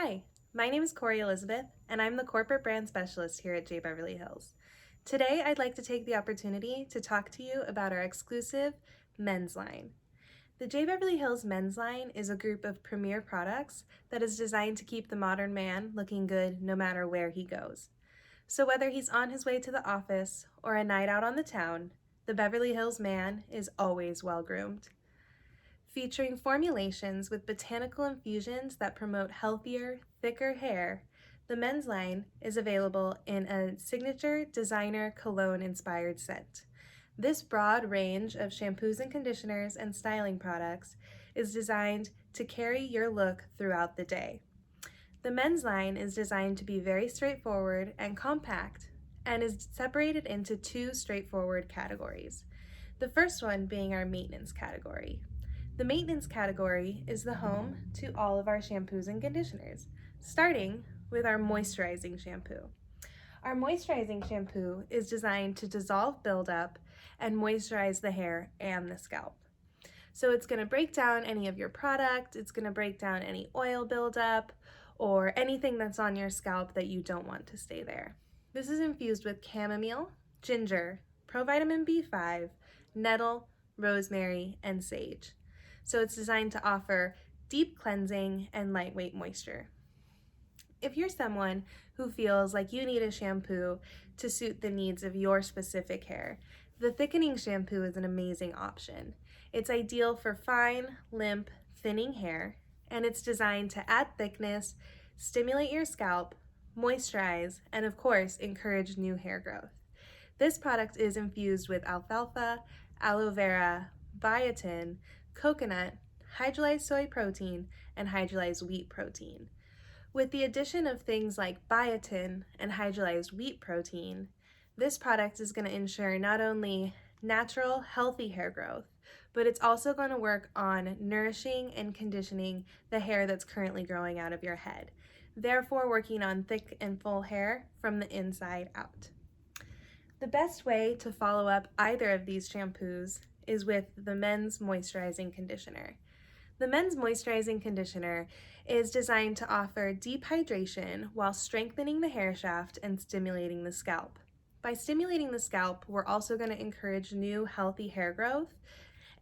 Hi, my name is Corey Elizabeth, and I'm the Corporate Brand Specialist here at Beverly Hills. Today, I'd like to take the opportunity to talk to you about our exclusive men's line. The Beverly Hills men's line is a group of premier products that is designed to keep the modern man looking good no matter where he goes. So whether he's on his way to the office or a night out on the town, the Beverly Hills man is always well-groomed. Featuring formulations with botanical infusions that promote healthier, thicker hair, the men's line is available in a signature designer cologne-inspired scent. This broad range of shampoos and conditioners and styling products is designed to carry your look throughout the day. The men's line is designed to be very straightforward and compact and is separated into two straightforward categories. The first one being our maintenance category. The maintenance category is the home to all of our shampoos and conditioners, starting with our moisturizing shampoo. Our moisturizing shampoo is designed to dissolve buildup and moisturize the hair and the scalp. So it's going to break down any of your product, it's going to break down any oil buildup, or anything that's on your scalp that you don't want to stay there. This is infused with chamomile, ginger, provitamin B5, nettle, rosemary, and sage. So it's designed to offer deep cleansing and lightweight moisture. If you're someone who feels like you need a shampoo to suit the needs of your specific hair, the thickening shampoo is an amazing option. It's ideal for fine, limp, thinning hair, and it's designed to add thickness, stimulate your scalp, moisturize, and of course, encourage new hair growth. This product is infused with alfalfa, aloe vera, biotin, coconut, hydrolyzed soy protein, and hydrolyzed wheat protein. With the addition of things like biotin and hydrolyzed wheat protein, this product is going to ensure not only natural, healthy hair growth, but it's also going to work on nourishing and conditioning the hair that's currently growing out of your head, therefore working on thick and full hair from the inside out. The best way to follow up either of these shampoos is with the men's moisturizing conditioner. The men's moisturizing conditioner is designed to offer deep hydration while strengthening the hair shaft and stimulating the scalp. By stimulating the scalp, we're also going to encourage new healthy hair growth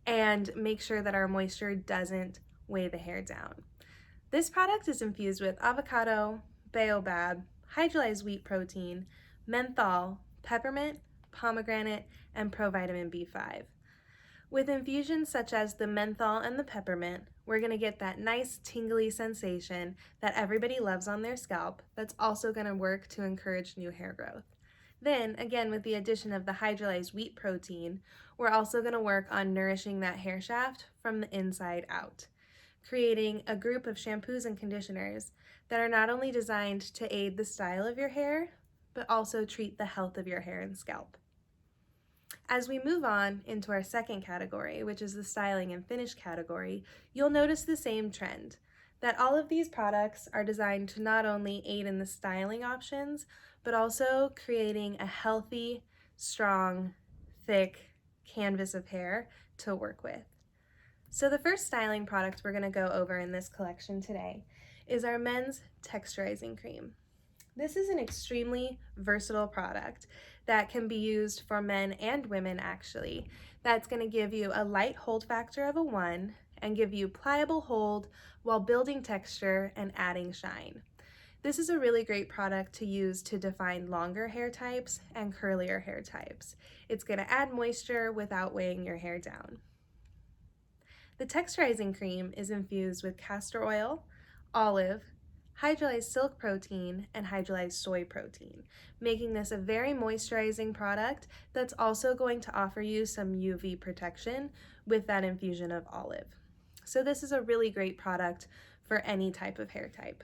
and make sure that our moisture doesn't weigh the hair down. This product is infused with avocado, baobab, hydrolyzed wheat protein, menthol, peppermint, pomegranate, and provitamin B5. With infusions such as the menthol and the peppermint, we're going to get that nice tingly sensation that everybody loves on their scalp that's also going to work to encourage new hair growth. Then, again, with the addition of the hydrolyzed wheat protein, we're also going to work on nourishing that hair shaft from the inside out, creating a group of shampoos and conditioners that are not only designed to aid the style of your hair, but also treat the health of your hair and scalp. As we move on into our second category, which is the styling and finish category, you'll notice the same trend, that all of these products are designed to not only aid in the styling options, but also creating a healthy, strong, thick canvas of hair to work with. So the first styling product we're going to go over in this collection today is our men's texturizing cream. This is an extremely versatile product that can be used for men and women actually. That's going to give you a light hold factor of a 1 and give you pliable hold while building texture and adding shine. This is a really great product to use to define longer hair types and curlier hair types. It's going to add moisture without weighing your hair down. The texturizing cream is infused with castor oil, olive, hydrolyzed silk protein, and hydrolyzed soy protein, making this a very moisturizing product that's also going to offer you some UV protection with that infusion of olive. So this is a really great product for any type of hair type.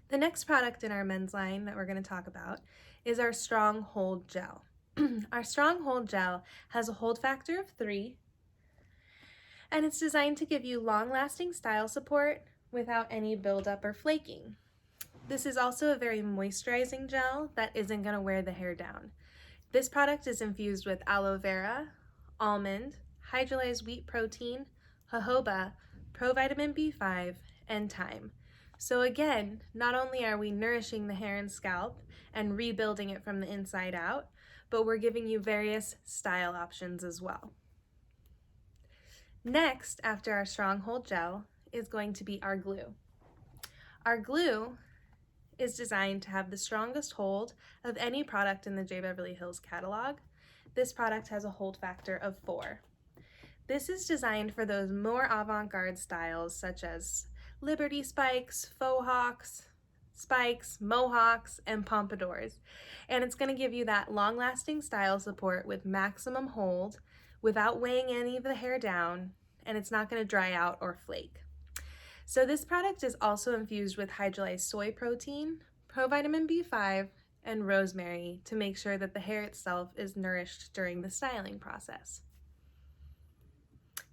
The next product in our men's line that we're going to talk about is our Strong Hold Gel. Our Strong Hold Gel has a hold factor of 3, and it's designed to give you long-lasting style support without any buildup or flaking. This is also a very moisturizing gel that isn't going to wear the hair down. This product is infused with aloe vera, almond, hydrolyzed wheat protein, jojoba, provitamin B5, and thyme. So again, not only are we nourishing the hair and scalp and rebuilding it from the inside out, but we're giving you various style options as well. Next, after our stronghold gel, is going to be our glue. Our glue is designed to have the strongest hold of any product in the J. Beverly Hills catalog. This product has a hold factor of 4. This is designed for those more avant-garde styles such as Liberty spikes, faux hawks, spikes, mohawks, and pompadours. And it's going to give you that long-lasting style support with maximum hold without weighing any of the hair down, and it's not going to dry out or flake. So this product is also infused with hydrolyzed soy protein, provitamin B5, and rosemary to make sure that the hair itself is nourished during the styling process.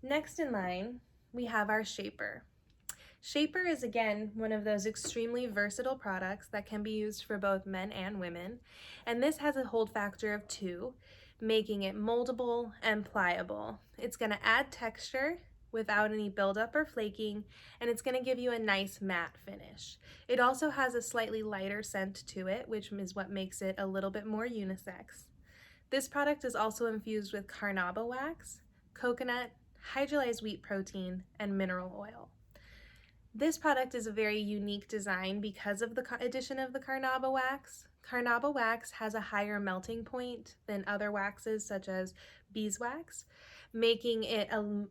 Next in line, we have our shaper. Shaper is again one of those extremely versatile products that can be used for both men and women, and this has a hold factor of 2, making it moldable and pliable. It's going to add texture without any buildup or flaking, and it's going to give you a nice matte finish. It also has a slightly lighter scent to it, which is what makes it a little bit more unisex. This product is also infused with carnauba wax, coconut, hydrolyzed wheat protein, and mineral oil. This product is a very unique design because of the addition of the carnauba wax. Carnauba wax has a higher melting point than other waxes such as beeswax, making it a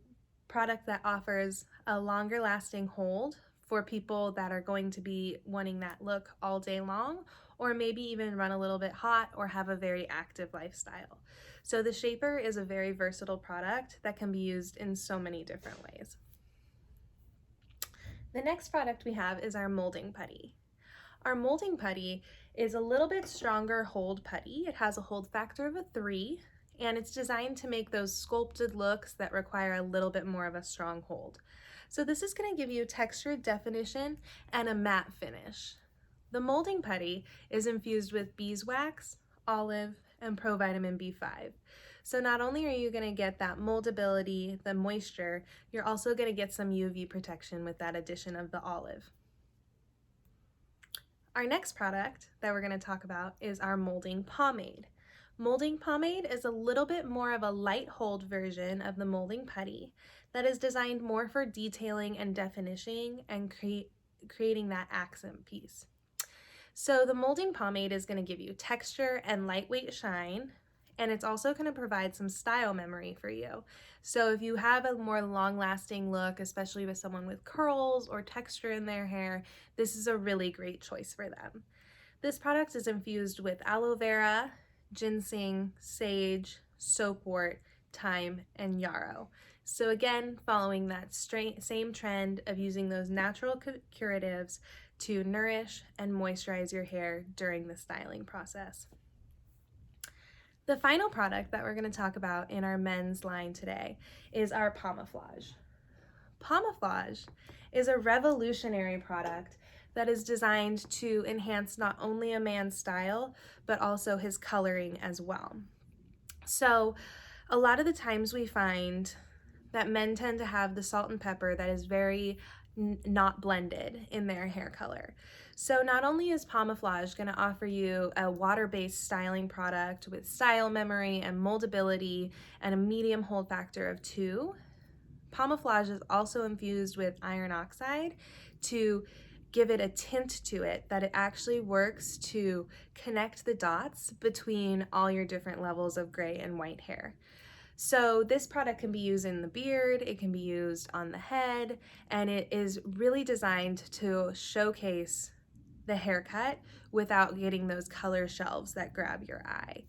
product that offers a longer lasting hold for people that are going to be wanting that look all day long, or maybe even run a little bit hot or have a very active lifestyle. So the shaper is a very versatile product that can be used in so many different ways. The next product we have is our molding putty. Our molding putty is a little bit stronger hold putty. It has a hold factor of a 3, and it's designed to make those sculpted looks that require a little bit more of a strong hold. So this is going to give you textured definition and a matte finish. The molding putty is infused with beeswax, olive, and provitamin B5. So not only are you going to get that moldability, the moisture, you're also going to get some UV protection with that addition of the olive. Our next product that we're going to talk about is our molding pomade. Molding pomade is a little bit more of a light hold version of the molding putty that is designed more for detailing and definition and creating that accent piece. So the molding pomade is going to give you texture and lightweight shine, and it's also going to provide some style memory for you. So if you have a more long-lasting look, especially with someone with curls or texture in their hair, this is a really great choice for them. This product is infused with aloe vera, ginseng, sage, soapwort, thyme, and yarrow. So again, following that same trend of using those natural curatives to nourish and moisturize your hair during the styling process. The final product that we're going to talk about in our men's line today is our Pomoflage. Pomoflage is a revolutionary product that is designed to enhance not only a man's style, but also his coloring as well. So a lot of the times we find that men tend to have the salt and pepper that is very not blended in their hair color. So not only is Pomoflage going to offer you a water-based styling product with style memory and moldability and a medium hold factor of 2, Pomoflage is also infused with iron oxide to give it a tint to it that it actually works to connect the dots between all your different levels of gray and white hair. So this product can be used in the beard, it can be used on the head, and it is really designed to showcase the haircut without getting those color shelves that grab your eye.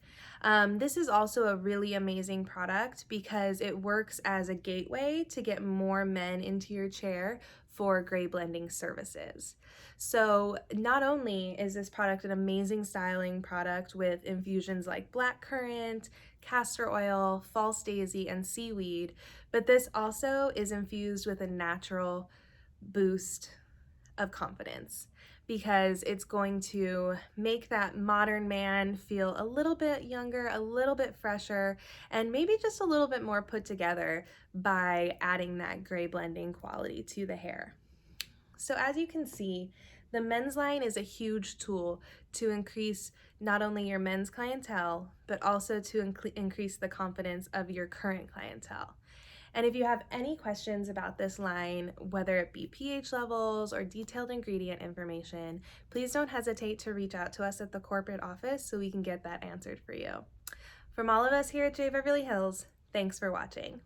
This is also a really amazing product because it works as a gateway to get more men into your chair for gray blending services. So not only is this product an amazing styling product with infusions like blackcurrant, castor oil, false daisy, and seaweed, but this also is infused with a natural boost of confidence because it's going to make that modern man feel a little bit younger, a little bit fresher, and maybe just a little bit more put together by adding that gray blending quality to the hair. So as you can see, the men's line is a huge tool to increase not only your men's clientele, but also to increase the confidence of your current clientele. And if you have any questions about this line, whether it be pH levels or detailed ingredient information, please don't hesitate to reach out to us at the corporate office so we can get that answered for you. From all of us here at J Beverly Hills, thanks for watching.